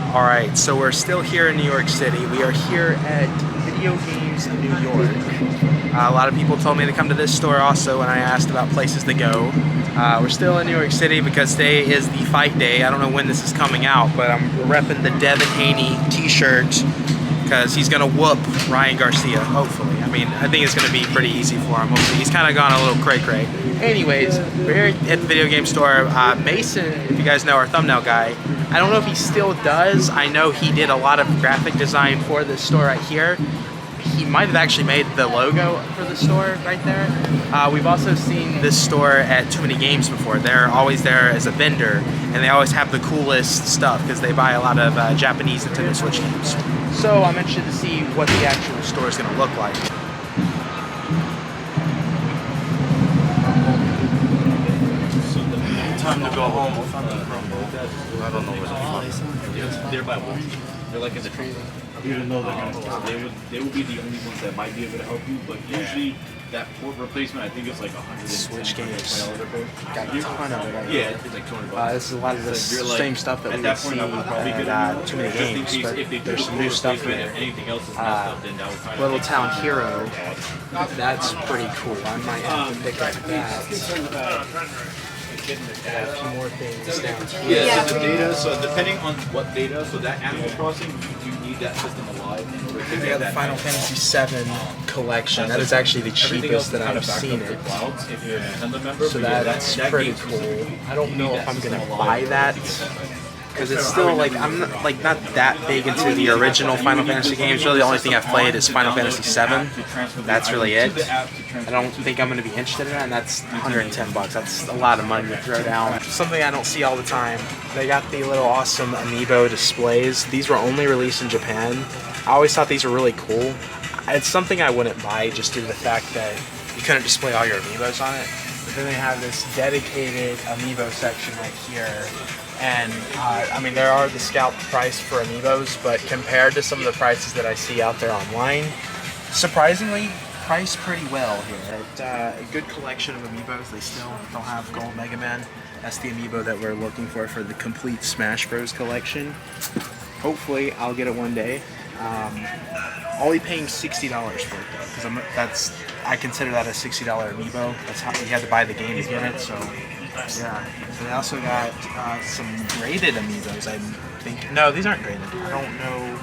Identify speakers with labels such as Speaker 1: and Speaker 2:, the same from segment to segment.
Speaker 1: Alright, so we're still here in New York City. We are here at Video Games New York. A lot of people told me to come to this store also when I asked about places to go. We're still in New York City because today is the fight day. I don't know when this is coming out, but I'm repping the Devin Haney t-shirt because he's going to whoop Ryan Garcia, hopefully. I mean, I think it's going to be pretty easy for him, hopefully. He's kind of gone a little cray-cray. Anyways, we're here at the video game store. Mason, if you guys know, our thumbnail guy, I don't know if he still does. I know he did a lot of graphic design for this store right here. He might have actually made the logo for the store right there. We've also seen this store at Too Many Games before. They're always there as a vendor, and they always have the coolest stuff because they buy a lot of Japanese Nintendo Switch games. So I'm interested to see what the actual store is going to look like.
Speaker 2: Time to go home. I don't know where the fuck. They're by one. They're like in the trailer. Even though they would be the only ones that might be able to help you, but usually that port replacement, I think it's like 100
Speaker 1: Switch games. Got a ton of it right
Speaker 2: Yeah, it's like $200.
Speaker 1: This is a lot of the same stuff that we would see at Too Many Games, but there's some new stuff here. Little Town Hero, that's pretty cool. I might have to pick up that. A few more things down here.
Speaker 2: Yeah, so the data, so depending on what data, so that Animal Crossing, you need that system alive in order to get
Speaker 1: the Final Fantasy VII collection. That is actually the cheapest that I've seen it. So that's pretty cool. I don't know if I'm going to buy that, because it's still like, I'm not that big into the original Final Fantasy games. Really the only thing I've played is Final Fantasy VII. That's really it. I don't think I'm going to be interested in that, and that's 110 bucks. That's a lot of money to throw down. Something I don't see all the time. They got the little awesome Amiibo displays. These were only released in Japan. I always thought these were really cool. It's something I wouldn't buy just due to the fact that you couldn't display all your Amiibos on it. But then they have this dedicated Amiibo section right here. And I mean, there are the scalp price for Amiibos, but compared to some of the prices that I see out there online, surprisingly, priced pretty well here. A good collection of Amiibos. They still don't have Gold Mega Man. That's the Amiibo that we're looking for the complete Smash Bros. Collection. Hopefully, I'll get it one day. Only paying $60 for it though, because I consider that a $60 Amiibo. That's how you had to buy the game to get it. So. Yeah, so they also got some graded Amiibos, I think. No, these aren't graded. I don't know.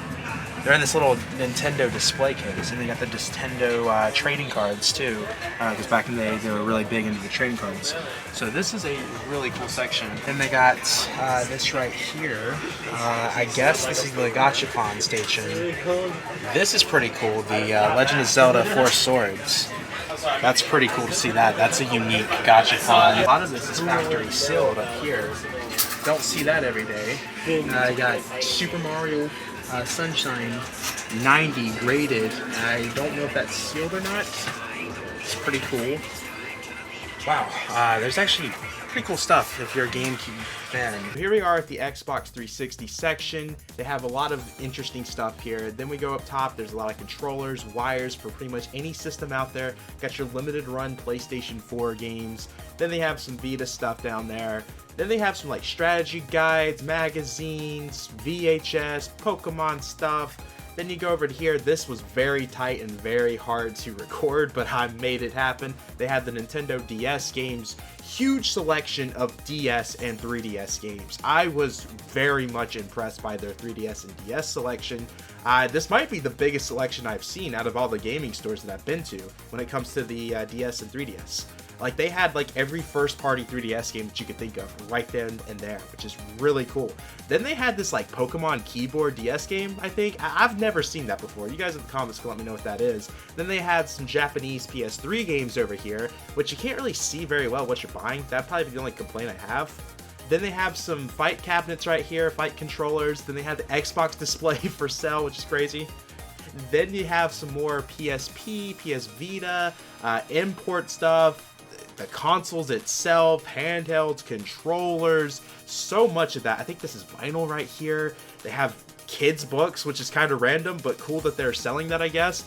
Speaker 1: They're in this little Nintendo display case, and they got the Nintendo trading cards too, because back in the day they were really big into the trading cards. So this is a really cool section. Then they got this right here. I guess this is the Gachapon station. This is pretty cool, the Legend of Zelda Four Swords. That's pretty cool to see that. That's a unique Gachapon. A lot of this is factory sealed up here. Don't see that every day. I got Super Mario Sunshine 90 graded. I don't know if that's sealed or not. It's pretty cool. Wow, there's actually pretty cool stuff if you're a GameCube fan. Here we are at the Xbox 360 section. They have a lot of interesting stuff here. Then we go up top, there's a lot of controllers, wires for pretty much any system out there. Got your limited run PlayStation 4 games. Then they have some Vita stuff down there. Then they have some like strategy guides, magazines, VHS, Pokemon stuff. Then you go over to here. This was very tight and very hard to record, but I made it happen. They had the Nintendo DS games. Huge selection of DS and 3DS games. I was very much impressed by their 3DS and DS selection. This might be the biggest selection I've seen out of all the gaming stores that I've been to when it comes to the DS and 3DS. Like, they had like every first party 3DS game that you could think of right then and there, which is really cool. Then they had this like Pokemon keyboard DS game, I think. I've never seen that before. You guys in the comments can let me know what that is. Then they had some Japanese PS3 games over here, which you can't really see very well what you're buying. That'd probably be the only complaint I have. Then they have some fight cabinets right here, fight controllers. Then they have the Xbox display for sale, which is crazy. Then you have some more PSP, PS Vita, import stuff, the consoles itself, handhelds, controllers, so much of that. I think this is vinyl right here. They have kids books, which is kind of random, but cool that they're selling that, I guess.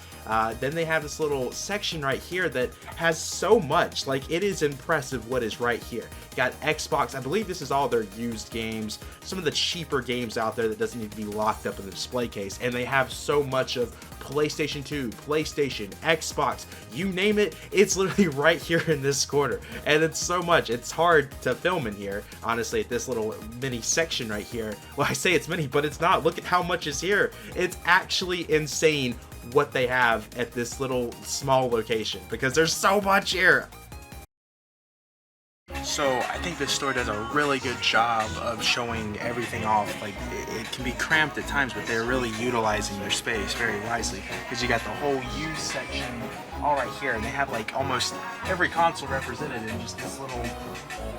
Speaker 1: Then they have this little section right here that has so much. Like, it is impressive what is right here. Got Xbox. I believe this is all their used games, some of the cheaper games out there that doesn't need to be locked up in the display case. And they have so much of PlayStation 2, PlayStation, Xbox, you name it, it's literally right here in this corner. And it's so much. It's hard to film in here, honestly, at this little mini section right here. Well, I say it's mini, but it's not. Look at how much is here. It's actually insane what they have at this little small location, because there's so much here. So I think this store does a really good job of showing everything off. Like, it can be cramped at times, but they're really utilizing their space very wisely, because you got the whole used section all right here, and they have like almost every console represented in just this little,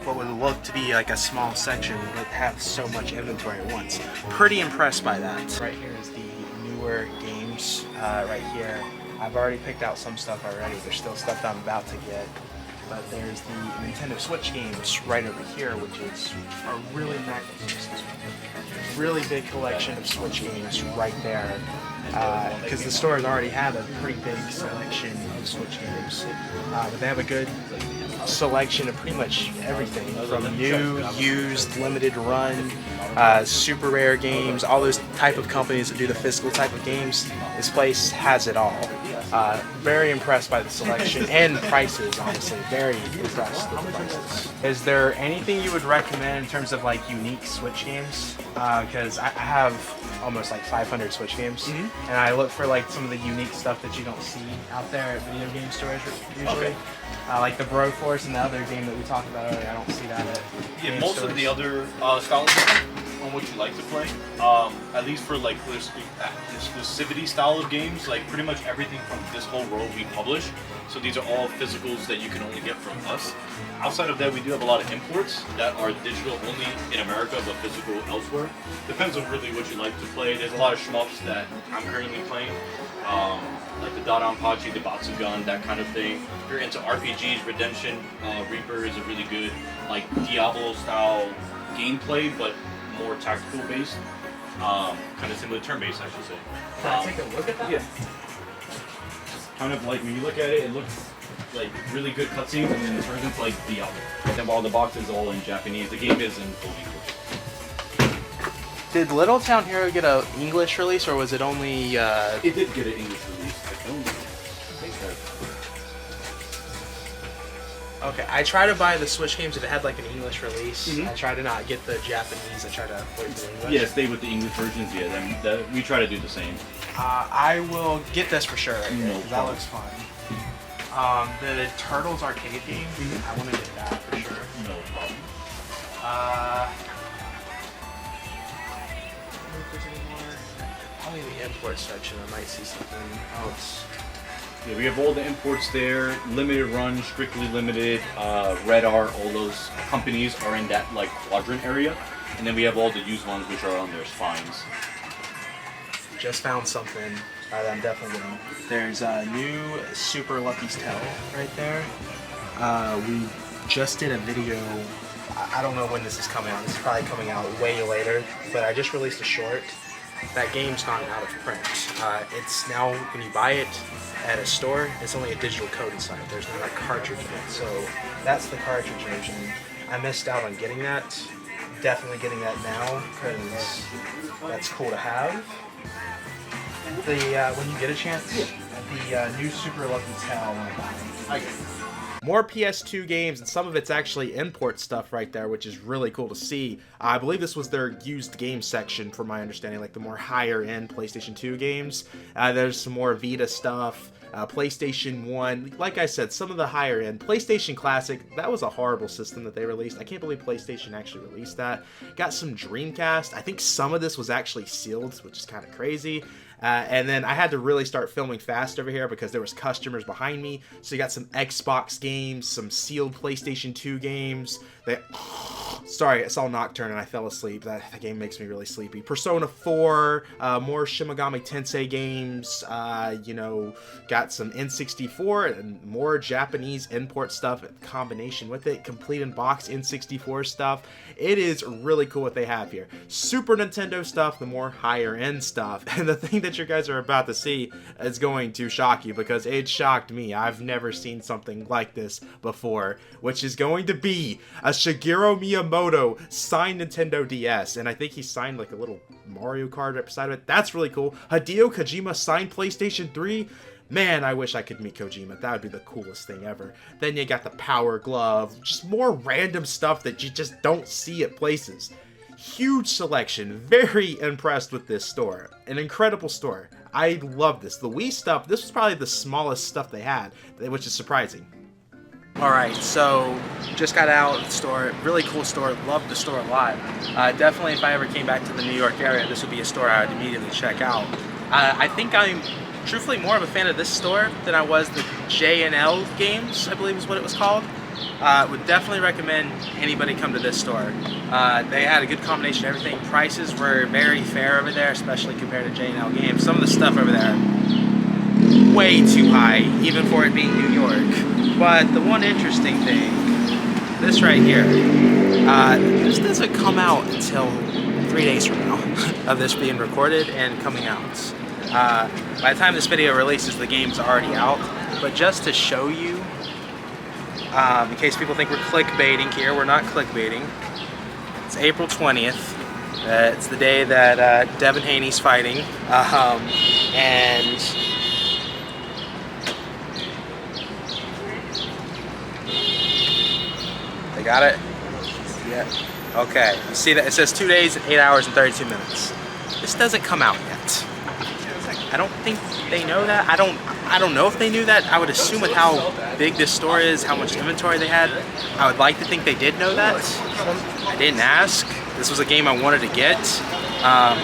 Speaker 1: what would look to be like a small section, but have so much inventory at once. Pretty impressed by that. Right here is the newer games right here. I've already picked out some stuff already. There's still stuff that I'm about to get. But there's the Nintendo Switch games right over here, which is a really big collection of Switch games right there. Because the stores already have a pretty big selection of Switch games. But they have a good selection of pretty much everything, from new, used, limited run, super rare games, all those type of companies that do the physical type of games. This place has it all. Very impressed by the selection and prices, honestly. Very impressed with the prices. Is there anything you would recommend in terms of like unique Switch games? Because I have almost like 500 Switch games, and I look for like some of the unique stuff that you don't see out there at video game stores usually. Okay. Like the Broforce and the other game that we talked about earlier, I don't see that at
Speaker 2: yeah, most stores. Of the other styles on what you like to play, at least for like this exclusivity style of games, like pretty much everything from this whole row we publish. So these are all physicals that you can only get from us. Outside of that, we do have a lot of imports that are digital only in America, but physical elsewhere. Depends on really what you like to play. There's a lot of shmups that I'm currently playing, like the Dadanpachi, the Batsugan, that kind of thing. If you're into RPGs, Redemption, Reaper is a really good like Diablo style gameplay, but more tactical based, kind of similar turn based, I should say.
Speaker 1: Can I take a look at that?
Speaker 2: Yeah. Kind of like when you look at it, it looks like really good cutscenes, and then it turns into like Diablo. And then while the box is all in Japanese, the game is in full English.
Speaker 1: Did Little Town Hero get an English release, or was it only?
Speaker 2: It did get an English release. I don't think so.
Speaker 1: Okay, I try to buy the Switch games if it had like an English release. I try to not get the Japanese. I try to avoid the English.
Speaker 2: Yeah, stay with the English versions. Yeah, then we try to do the same.
Speaker 1: I will get this for sure. Right here,
Speaker 2: no
Speaker 1: that looks fun. The Turtles arcade game. I want to get that for sure.
Speaker 2: No problem.
Speaker 1: Probably the import section. I might see something else.
Speaker 2: Yeah, we have all the imports there. Limited run, strictly limited. Red Art, all those companies are in that like quadrant area, and then we have all the used ones which are on their spines.
Speaker 1: Just found something that I'm definitely getting. There's a new Super Lucky's Tale right there. We just did a video. I don't know when this is coming out. This is probably coming out way later, but I just released a short. That game's gone out of print. It's now, when you buy it at a store, it's only a digital code inside. There's not a cartridge in it. So that's the cartridge version. I missed out on getting that. Definitely getting that now, because that's cool to have. When you get a chance, the new Super Lucky Tale, I want to buy. More PS2 games, and some of it's actually import stuff right there, which is really cool to see. I believe this was their used game section, from my understanding, like the more higher-end PlayStation 2 games. There's some more Vita stuff, PlayStation 1. Like I said, some of the higher-end. PlayStation Classic, that was a horrible system that they released. I can't believe PlayStation actually released that. Got some Dreamcast. I think some of this was actually sealed, which is kind of crazy. And then I had to really start filming fast over here because there was customers behind me. So you got some Xbox games, some sealed PlayStation 2 games. Sorry, I saw Nocturne and I fell asleep. That game makes me really sleepy. Persona 4, more Shin Megami Tensei games, you know, got some N64 and more Japanese import stuff in combination with it. Complete in box N64 stuff. It is really cool what they have here. Super Nintendo stuff, the more higher end stuff. And the thing that you guys are about to see is going to shock you because it shocked me. I've never seen something like this before, which is going to be a Shigeru Miyamoto signed Nintendo DS. And I think he signed like a little Mario card right beside it. That's really cool. Hideo Kojima signed PlayStation 3. Man, I wish I could meet Kojima. That would be the coolest thing ever. Then you got the Power Glove. Just more random stuff that you just don't see at places. Huge selection. Very impressed with this store. An incredible store. I love this. The Wii stuff, this was probably the smallest stuff they had, which is surprising. Alright, so just got out of the store. Really cool store. Loved the store a lot. Definitely if I ever came back to the New York area, this would be a store I would immediately check out. I think I'm truthfully more of a fan of this store than I was the J&L games, I believe is what it was called. Would definitely recommend anybody come to this store. They had a good combination of everything. Prices were very fair over there, especially compared to J&L games. Some of the stuff over there, way too high, even for it being New York. But the one interesting thing, this right here, this doesn't come out until 3 days from now of this being recorded and coming out. By the time this video releases, the game's already out. But just to show you, in case people think we're clickbaiting here, we're not clickbaiting. It's April 20th. It's the day that Devin Haney's fighting. And they got it? Yeah. Okay. You see that? It says 2 days, 8 hours, and 32 minutes. This doesn't come out yet. I don't think they know that. I don't know if they knew that. I would assume with how big this store is, how much inventory they had, I would like to think they did know that. I didn't ask. This was a game I wanted to get. I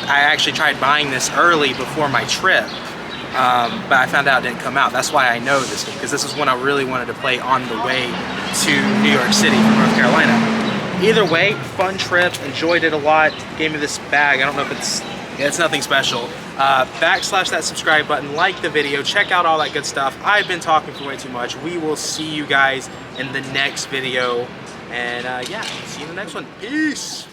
Speaker 1: actually tried buying this early before my trip, but I found out it didn't come out. That's why I know this game, because this was one I really wanted to play on the way to New York City from North Carolina. Either way, fun trip, enjoyed it a lot. Gave me this bag. I don't know if it's nothing special. Backslash that subscribe button, like the video, check out all that good stuff. I've been talking for way too much. We will see you guys in the next video. And yeah, see you in the next one. Peace!